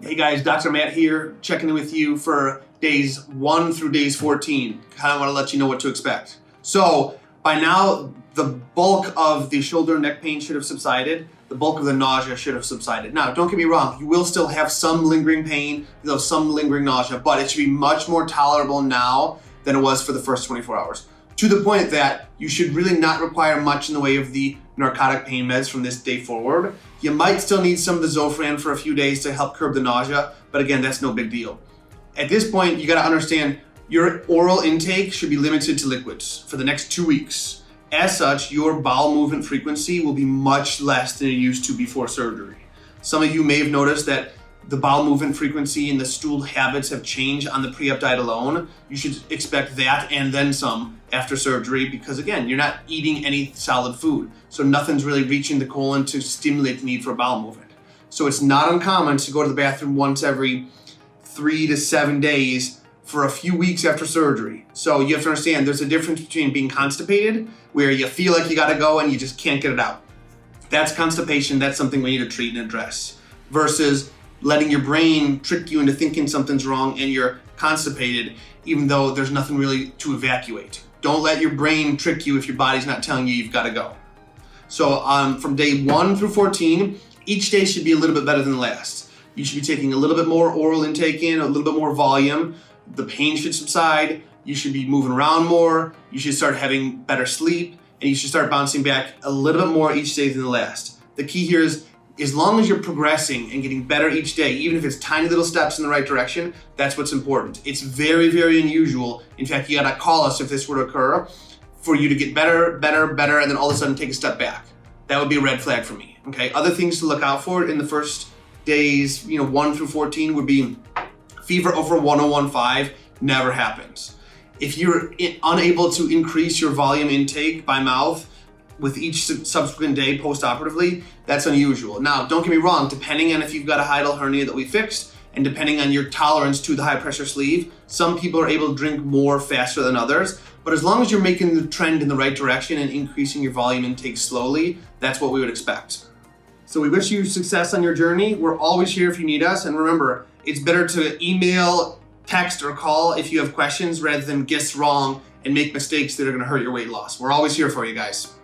Hey guys, Dr. Matt here, checking in with you for days 1 through days 14. Kind of want to let you know what to expect. So by now, the bulk of the shoulder and neck pain should have subsided. The bulk of the nausea should have subsided. Now, don't get me wrong, you will still have some lingering pain, you'll have some lingering nausea, but it should be much more tolerable now than it was for the first 24 hours. To the point that you should really not require much in the way of the narcotic pain meds from this day forward. You might still need some of the Zofran for a few days to help curb the nausea, but again, that's no big deal. At this point, you gotta understand your oral intake should be limited to liquids for the next 2 weeks. As such, your bowel movement frequency will be much less than it used to before surgery. Some of you may have noticed that the bowel movement frequency and the stool habits have changed on the pre-op diet alone. You should expect that and then some after surgery because again, you're not eating any solid food. So nothing's really reaching the colon to stimulate the need for bowel movement. So it's not uncommon to go to the bathroom once every 3 to 7 days for a few weeks after surgery. So you have to understand there's a difference between being constipated, where you feel like you gotta go and you just can't get it out. That's constipation, that's something we need to treat and address. Versus letting your brain trick you into thinking something's wrong and you're constipated, even though there's nothing really to evacuate. Don't let your brain trick you if your body's not telling you you've gotta go. So from day 1 through 14, each day should be a little bit better than the last. You should be taking a little bit more oral intake in, a little bit more volume. The pain should subside. You should be moving around more. You should start having better sleep, and you should start bouncing back a little bit more each day than the last. The key here is, as long as you're progressing and getting better each day, even if it's tiny little steps in the right direction, that's what's important. It's very, very unusual. In fact, you gotta call us if this were to occur for you to get better, better, better, and then all of a sudden take a step back. That would be a red flag for me, okay? Other things to look out for in the first days, 1 through 14 would be fever over 101.5, never happens. If you're unable to increase your volume intake by mouth with each subsequent day post-operatively, that's unusual. Now, don't get me wrong, depending on if you've got a hiatal hernia that we fixed, and depending on your tolerance to the high pressure sleeve, some people are able to drink more faster than others, but as long as you're making the trend in the right direction and increasing your volume intake slowly, that's what we would expect. So we wish you success on your journey. We're always here if you need us, and remember, it's better to email, text, or call if you have questions rather than guess wrong and make mistakes that are gonna hurt your weight loss. We're always here for you guys.